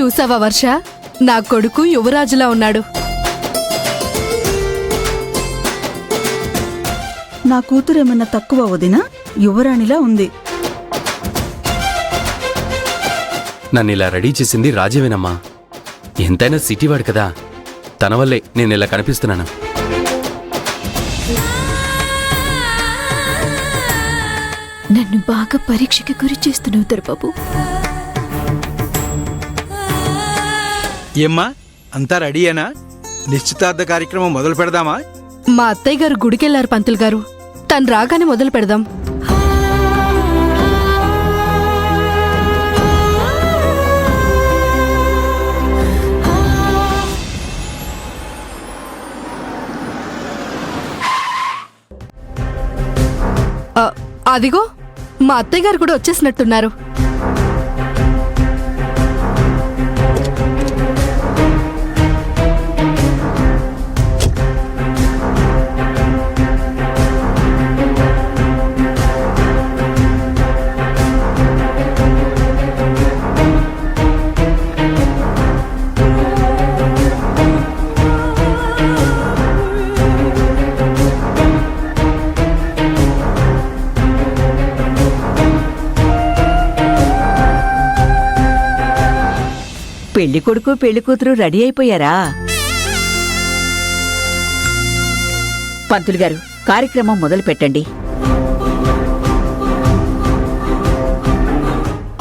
చూసావా వర్ష, నా కొడుకు యువరాజులా ఉన్నాడు. నా కూతురేమన్నా తక్కువ వదినా? యువరాణిలా ఉంది. నన్ను ఇలా రెడీ చేసింది రాజవేనమ్మా. ఎంతైనా సిటీవాడు కదా, తన వల్లే నేను ఇలా కనిపిస్తున్నాను. నన్ను బాగా పరీక్షకి గురి చేస్తున్నావు దొరబాబు. ఏమ్మా, అంతా రెడీయేనా? నిశ్చితార్థ కార్యక్రమం మొదలు పెడదామా? మా అత్తయ్య గారు గుడికెళ్లారు పంతులు గారు. తను రాగానే మొదలు పెడదాం. అదిగో మా అత్తయ్య గారు కూడా వచ్చేసినట్టున్నారు. పెళ్లి కొడుకు పెళ్లి కూతురు రెడీ అయిపోయారా? పంతులు గారు, కార్యక్రమం మొదలు పెట్టండి.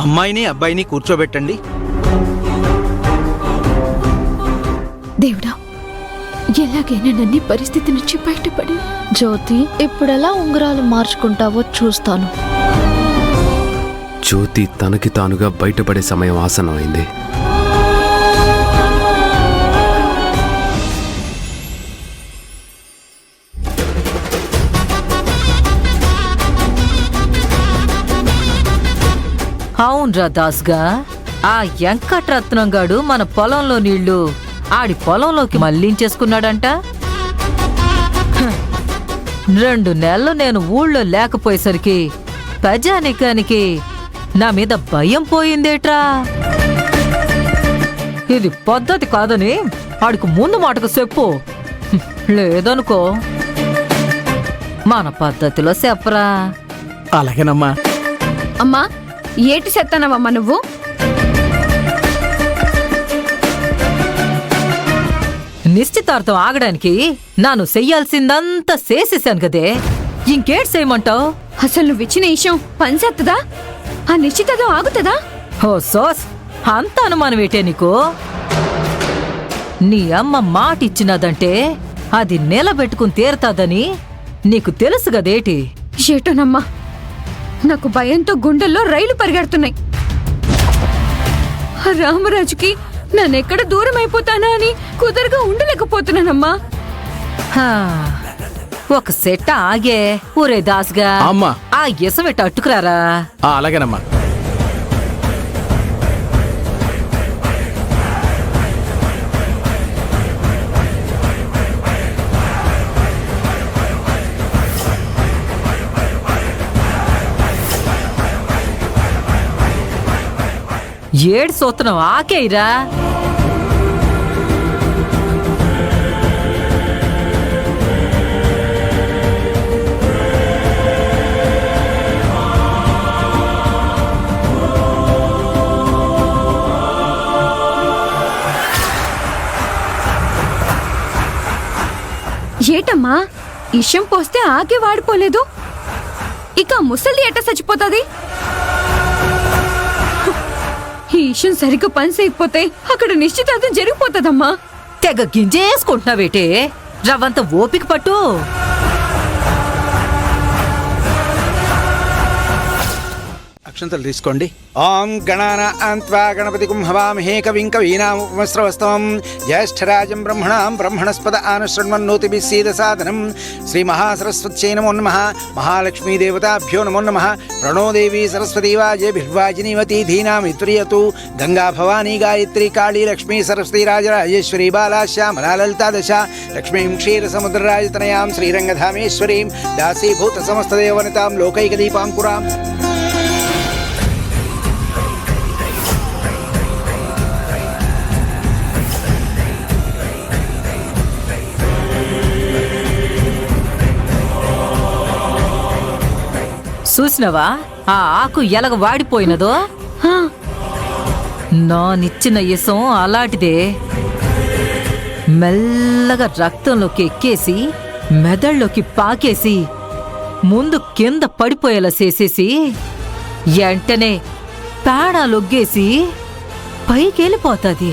అమ్మాయిని అబ్బాయిని కూర్చోబెట్టండి. దేవుడా, ఎలాగైనా నన్ను పరిస్థితి నుంచి బయటపడి. జ్యోతి, ఇప్పుడెలా ఉంగరాలు మార్చుకుంటావో చూస్తాను. జ్యోతి తనకి తానుగా బయటపడే సమయం ఆసన్నమైంది. అవునరా దాస్గా, ఆ వెంకట్రత్నంగాడు మన పొలంలో నీళ్లు ఆడి పొలంలోకి మళ్లించేసుకున్నాడంట. 2 నెలలు నేను ఊళ్ళో లేకపోయేసరికి ప్రజానికానికి నా మీద భయం పోయిందేట్రా. ఇది పద్ధతి కాదని ఆడికి ముందు మాటకు చెప్పు, లేదనుకో మన పద్ధతిలో చెప్పరా. అలాగేనమ్మా. అమ్మా, ఏటి సెత్తనవమ్మా నువ్వు? నిశ్చితార్థం ఆగడానికి నాను చెయ్యాల్సిందంతా చేసేసాను కదే, ఇంకేటి చేయమంటావు? అసలు నువ్విచ్చిన విషయం పనిచేస్తుందా? ఆ నిశ్చితార్థం ఆగుతుందా? ఓ సోస్, అంత అనుమానం ఏటే నీకు? నీ అమ్మ మాట ఇచ్చినదంటే అది నిలబెట్టుకుని తీరతాదని నీకు తెలుసు గదేటి? ఏటోనమ్మా, నాకు భయంతో గుండెల్లో రైలు పరిగెడుతున్నాయి. ఆ రామరాజుకి నన్నెక్కడ దూరం అయిపోతానా అని కుదరగా ఉండలేకపోతున్నానమ్మా. ఒక సెట్ట ఆగే ఊరే దాస్గా, అమ్మా, ఆ ఇసమెట్ట అట్టుకురారా. అలాగేనమ్మా. ఏడు సూత్రం ఆకేయిరా. ఏటమ్మా, ఇషం పోస్తే ఆకే వాడిపోలేదు, ఇక ముసలి ఎట్ట చచ్చిపోతుంది? ఈ ఇషం సరిగ్గా పని చేయకపోతే అక్కడ నిశ్చితార్థం జరిగిపోతుందమ్మా. తెగ గింజేసుకుంటున్నావేటే, రవ్వంత ఓపిక పట్టు. అక్షంతలు తీసుకోండి. ఓం గణానా అంత్వా గణపతిం హవామహే కవిం కవీనాముపమస్రవస్తవం జ్యేష్ఠరాజం బ్రహ్మణాం బ్రహ్మణస్పద ఆనశృణ్వన్నోతిభిः సీదసాదనం. శ్రీ మహాసరస్వత్యై నమో నమః. మహాలక్ష్మీదేవతాభ్యో నమో నమః. ప్రణో దేవీ సరస్వతీ వాజేభిర్వాజినీవతీ ధీనామిత్రియతు. గంగా భవానీ గాయత్రీ కాళీ లక్ష్మీ సరస్వతీ రాజరాజేశ్వరీ బాలా శ్యామలా లలితా దశ. లక్ష్మీం క్షీరసముద్రరాజతనయాం శ్రీరంగధామేశ్వరీం దాసీభూత సమస్తదేవనితాం లోకైకదీపాంకురాం. చూసినవా ఆ ఆకు ఎలగ వాడిపోయినదో నానిచ్చిన ఇసం అలాంటిదే మెల్లగా రక్తంలోకి ఎక్కేసి మెదళ్ళలోకి పాకేసి ముందు కింద పడిపోయేలా చేసేసి వెంటనే పేడ లొగ్గేసి పైకెళ్ళిపోతాది.